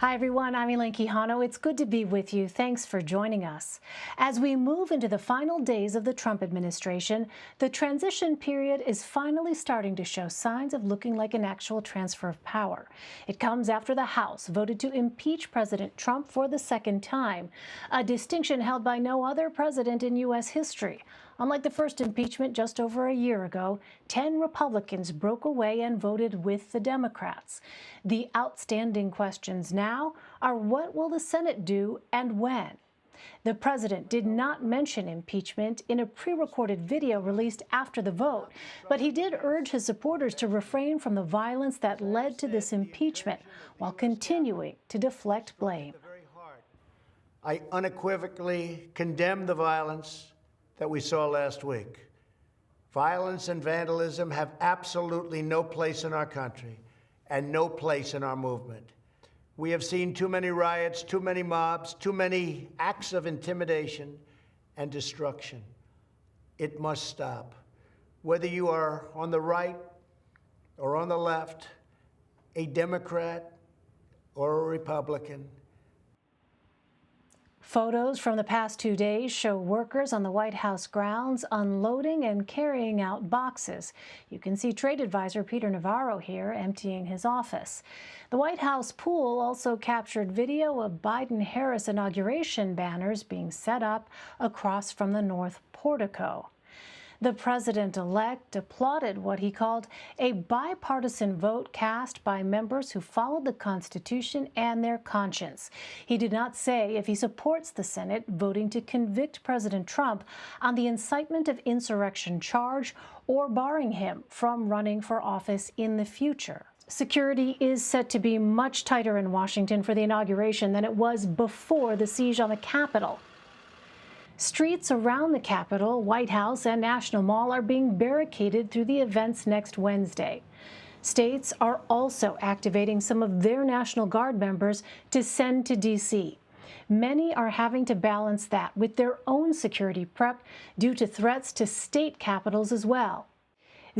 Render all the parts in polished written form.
Hi, everyone. I'm Elaine Quijano. It's good to be with you. Thanks for joining us. As we move into the final days of the Trump administration, the transition period is finally starting to show signs of looking like an actual transfer of power. It comes after the House voted to impeach President Trump for the second time, a distinction held by no other president in U.S. history. Unlike the first impeachment just over a year ago, 10 Republicans broke away and voted with the Democrats. The outstanding questions now are, what will the Senate do and when? The president did not mention impeachment in a pre-recorded video released after the vote, but he did urge his supporters to refrain from the violence that led to this impeachment while continuing to deflect blame. I unequivocally condemn the violence that we saw last week. Violence and vandalism have absolutely no place in our country and no place in our movement. We have seen too many riots, too many mobs, too many acts of intimidation and destruction. It must stop. Whether you are on the right or on the left, a Democrat or a Republican. Photos from the past 2 days show workers on the White House grounds unloading and carrying out boxes. You can see Trade Advisor Peter Navarro here emptying his office. The White House pool also captured video of Biden-Harris inauguration banners being set up across from the North Portico. The president-elect applauded what he called a bipartisan vote cast by members who followed the Constitution and their conscience. He did not say if he supports the Senate voting to convict President Trump on the incitement of insurrection charge or barring him from running for office in the future. Security is set to be much tighter in Washington for the inauguration than it was before the siege on the Capitol. Streets around the Capitol, White House, and National Mall are being barricaded through the events next Wednesday. States are also activating some of their National Guard members to send to D.C. Many are having to balance that with their own security prep due to threats to state capitals as well.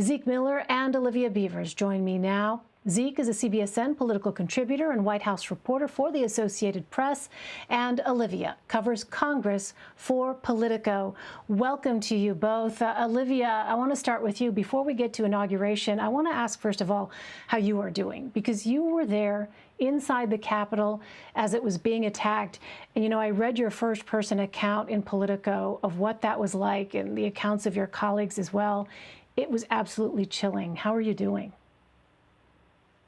Zeke Miller and Olivia Beavers join me now. Zeke is a CBSN political contributor and White House reporter for the Associated Press, and Olivia covers Congress for Politico. Welcome to you both. Olivia, I want to start with you. Before we get to inauguration, I want to ask, first of all, how you are doing, because you were there inside the Capitol as it was being attacked. And, you know, I read your first-person account in Politico of what that was like and the accounts of your colleagues as well. It was absolutely chilling. How are you doing?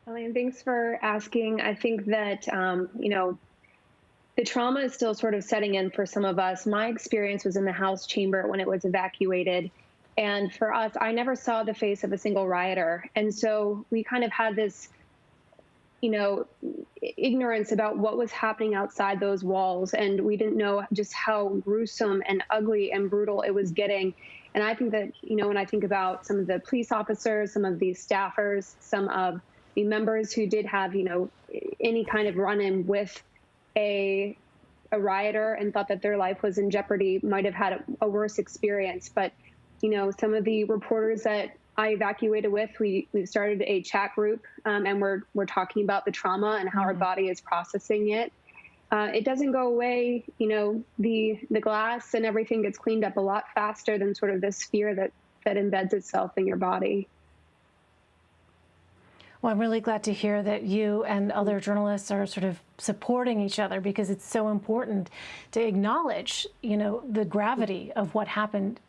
Elaine, thanks for asking. I think that, the trauma is still sort of setting in for some of us. My experience was in the House chamber when it was evacuated. And for us, I never saw the face of a single rioter. And so we kind of had this, ignorance about what was happening outside those walls. And we didn't know just how gruesome and ugly and brutal it was getting. And I think that, when I think about some of the police officers, some of these staffers, some of the members who did have, any kind of run-in with a rioter and thought that their life was in jeopardy might have had a worse experience. But, some of the reporters that I evacuated with, we've started a chat group, and we're talking about the trauma and how our body is processing it. It doesn't go away, the glass and everything gets cleaned up a lot faster than sort of this fear that embeds itself in your body. Well, I'm really glad to hear that you and other journalists are sort of supporting each other, because it's so important to acknowledge, the gravity of what happened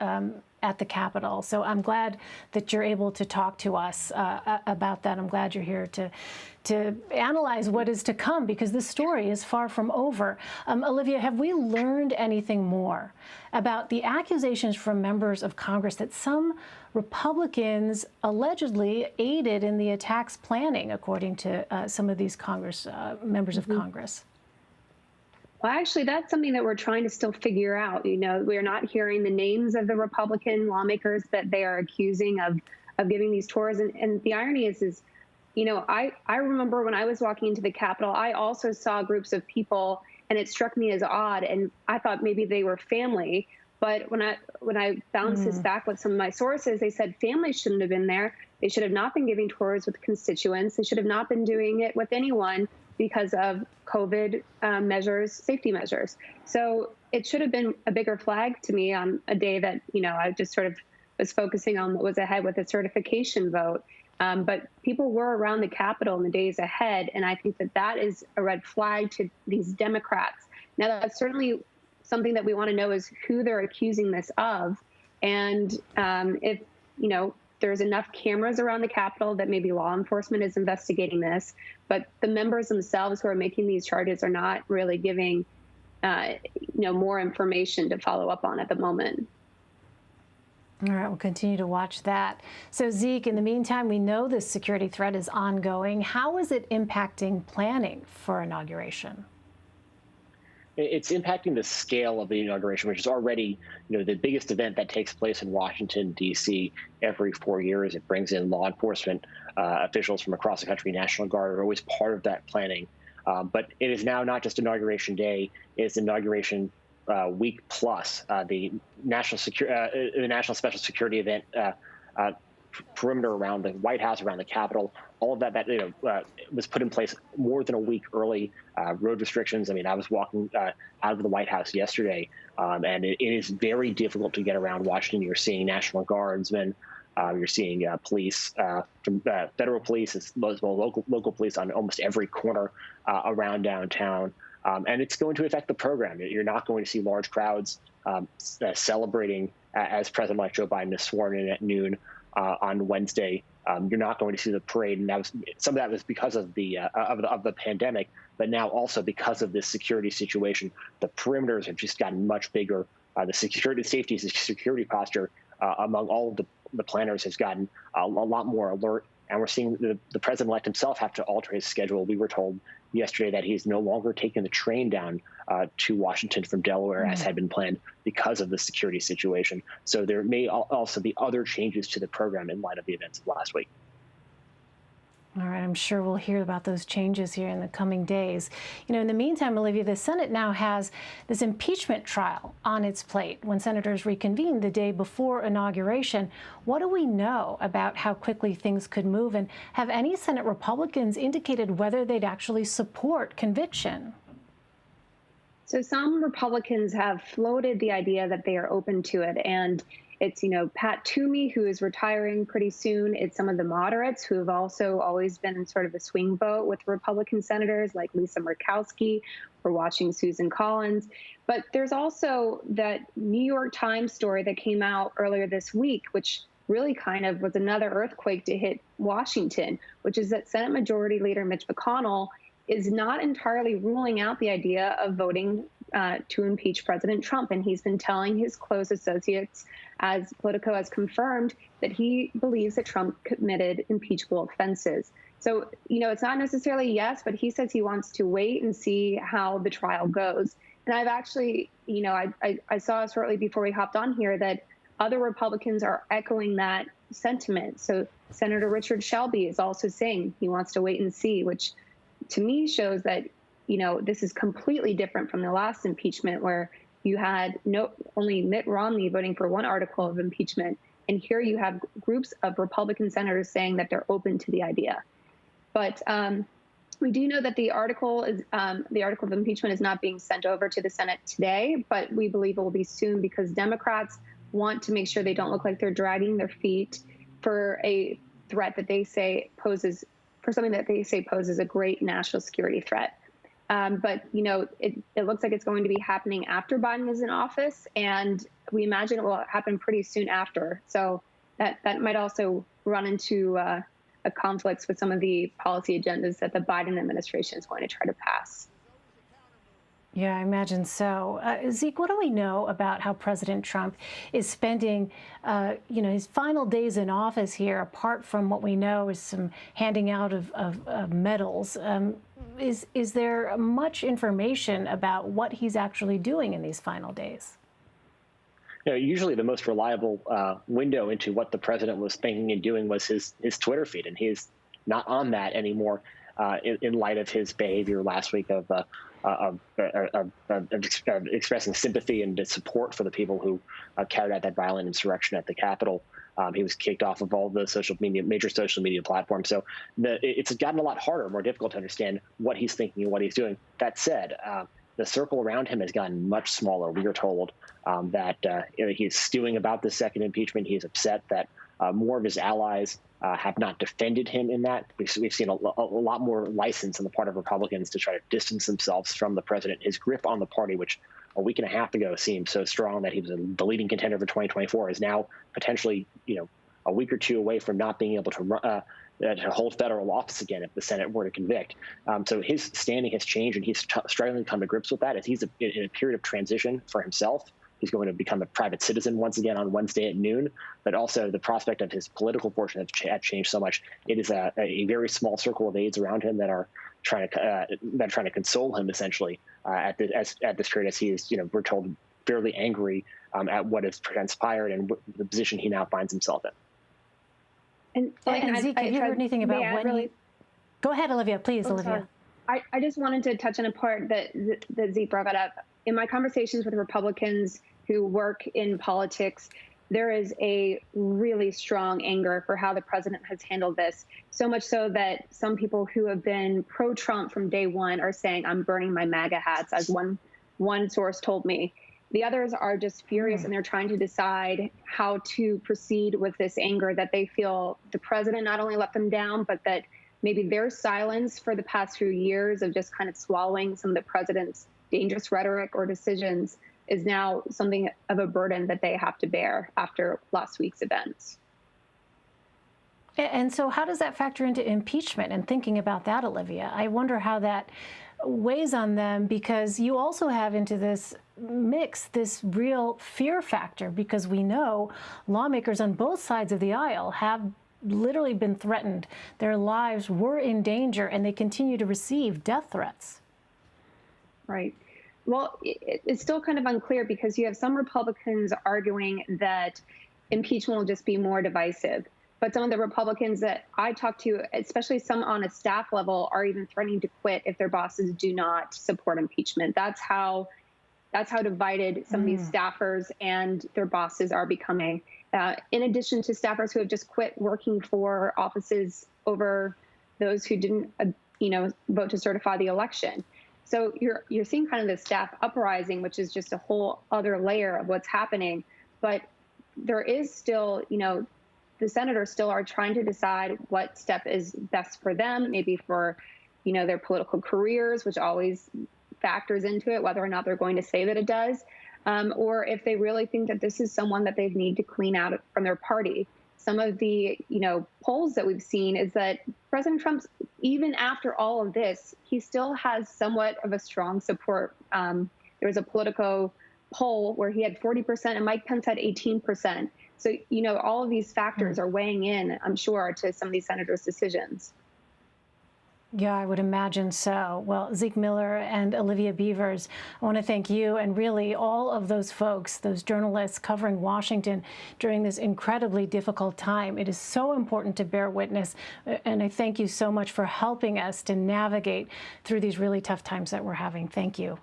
at the Capitol. So I'm glad that you're able to talk to us about that. I'm glad you're here to analyze what is to come, because this story is far from over. Olivia, have we learned anything more about the accusations from members of Congress that some Republicans allegedly aided in the attacks planning, according to some of these Congress members of Congress? Well, actually, that's something that we're trying to still figure out. We're not hearing the names of the Republican lawmakers that they are accusing of giving these tours. And the irony is, I remember when I was walking into the Capitol, I also saw groups of people, and it struck me as odd. And I thought maybe they were family. But when I bounced this back with some of my sources, they said families shouldn't have been there. They should have not been giving tours with constituents. They should have not been doing it with anyone because of COVID measures, safety measures. So it should have been a bigger flag to me on a day that, I just sort of was focusing on what was ahead with the certification vote. But people were around the Capitol in the days ahead, and I think that that is a red flag to these Democrats. Now, that's certainly something that we want to know is who they're accusing this of, and if, there's enough cameras around the Capitol that maybe law enforcement is investigating this, but the members themselves who are making these charges are not really giving, more information to follow up on at the moment. All right, we'll continue to watch that. So, Zeke, in the meantime, we know this security threat is ongoing. How is it impacting planning for inauguration? It's impacting the scale of the inauguration, which is already, the biggest event that takes place in Washington, D.C. every 4 years. It brings in law enforcement officials from across the country. National Guard are always part of that planning. But it is now not just Inauguration Day; it's Inauguration Week plus. The National Special Security event perimeter around the White House, around the Capitol, all of that was put in place more than a week early. Road restrictions. I mean, I was walking out of the White House yesterday, and it is very difficult to get around Washington. You're seeing National Guardsmen, you're seeing police, from federal police as well as local police on almost every corner around downtown. And it's going to affect the program. You're not going to see large crowds celebrating as President-elect Joe Biden is sworn in at noon on Wednesday. You're not going to see the parade, and some of that was because of the pandemic, but now also because of this security situation. The perimeters have just gotten much bigger. The security posture among all of the planners has gotten a lot more alert, and we're seeing the president-elect himself have to alter his schedule. We were told yesterday that he's no longer taking the train down to Washington from Delaware as had been planned because of the security situation. So there may also be other changes to the program in light of the events of last week. All right, I'm sure we'll hear about those changes here in the coming days. In the meantime, Olivia, the Senate now has this impeachment trial on its plate when senators reconvene the day before inauguration. What do we know about how quickly things could move, and have any Senate Republicans indicated whether they'd actually support conviction? So some Republicans have floated the idea that they are open to it, and it's, Pat Toomey, who is retiring pretty soon. It's some of the moderates who have also always been in sort of a swing vote with Republican senators like Lisa Murkowski. We're watching Susan Collins. But there's also that New York Times story that came out earlier this week, which really kind of was another earthquake to hit Washington, which is that Senate Majority Leader Mitch McConnell is not entirely ruling out the idea of voting to impeach President Trump. And he's been telling his close associates, as Politico has confirmed, that he believes that Trump committed impeachable offenses. So, it's not necessarily yes, but he says he wants to wait and see how the trial goes. And I've actually, I saw shortly before we hopped on here that other Republicans are echoing that sentiment. So Senator Richard Shelby is also saying he wants to wait and see, which to me shows that, this is completely different from the last impeachment where you had only Mitt Romney voting for one article of impeachment. And here you have groups of Republican senators saying that they're open to the idea. But we do know that the article of impeachment is not being sent over to the Senate today, but we believe it will be soon because Democrats want to make sure they don't look like they're dragging their feet for a threat that they say poses a great national security threat. But, it looks like it's going to be happening after Biden is in office, and we imagine it will happen pretty soon after. So that might also run into a conflict with some of the policy agendas that the Biden administration is going to try to pass. Yeah, I imagine so. Zeke, what do we know about how President Trump is spending, his final days in office here, apart from what we know is some handing out of medals? Is there much information about what he's actually doing in these final days? Usually the most reliable window into what the president was thinking and doing was his Twitter feed, and he's not on that anymore in light of his behavior last week of expressing sympathy and support for the people who carried out that violent insurrection at the Capitol. He was kicked off of all the major social media platforms. So it's gotten a lot harder, more difficult to understand what he's thinking and what he's doing. That said, the circle around him has gotten much smaller. We are told that he's stewing about the second impeachment. He is upset that more of his allies have not defended him in that. We've seen a lot more license on the part of Republicans to try to distance themselves from the president. His grip on the party, which a week and a half ago seemed so strong that he was the leading contender for 2024, is now potentially, a week or two away from not being able to hold federal office again if the Senate were to convict. So his standing has changed, and he's struggling to come to grips with that as he's in a period of transition for himself. He's going to become a private citizen once again on Wednesday at noon, but also the prospect of his political fortune have changed so much. It is a very small circle of aides around him that are trying to console him essentially at this period, as he is, we're told, fairly angry at what has transpired and the position he now finds himself in. And Zeke, have you heard anything about when he... Go ahead, Olivia, please, Olivia. I just wanted to touch on a part that Zeke brought up. In my conversations with Republicans who work in politics, there is a really strong anger for how the president has handled this, so much so that some people who have been pro-Trump from day one are saying, I'm burning my MAGA hats, as one source told me. The others are just furious, and they're trying to decide how to proceed with this anger that they feel the president not only let them down, but that maybe their silence for the past few years of just kind of swallowing some of the president's dangerous rhetoric or decisions is now something of a burden that they have to bear after last week's events. And so how does that factor into impeachment and thinking about that, Olivia? I wonder how that weighs on them, because you also have into this mix this real fear factor, because we know lawmakers on both sides of the aisle have literally been threatened. Their lives were in danger, and they continue to receive death threats. Right. Well, it's still kind of unclear, because you have some Republicans arguing that impeachment will just be more divisive. But some of the Republicans that I talked to, especially some on a staff level, are even threatening to quit if their bosses do not support impeachment. That's how divided some of these staffers and their bosses are becoming. In addition to staffers who have just quit working for offices over those who didn't, vote to certify the election. So you're seeing kind of the staff uprising, which is just a whole other layer of what's happening. But there is still, the senators still are trying to decide what step is best for them, maybe for, their political careers, which always factors into it, whether or not they're going to say that it does, or if they really think that this is someone that they need to clean out from their party. Some of the, polls that we've seen is that President Trump's, even after all of this, he still has somewhat of a strong support. There was a Politico poll where he had 40% and Mike Pence had 18%. So, all of these factors are weighing in, I'm sure, to some of these senators' decisions. Yeah, I would imagine so. Well, Zeke Miller and Olivia Beavers, I want to thank you and really all of those folks, those journalists covering Washington during this incredibly difficult time. It is so important to bear witness, and I thank you so much for helping us to navigate through these really tough times that we're having. Thank you.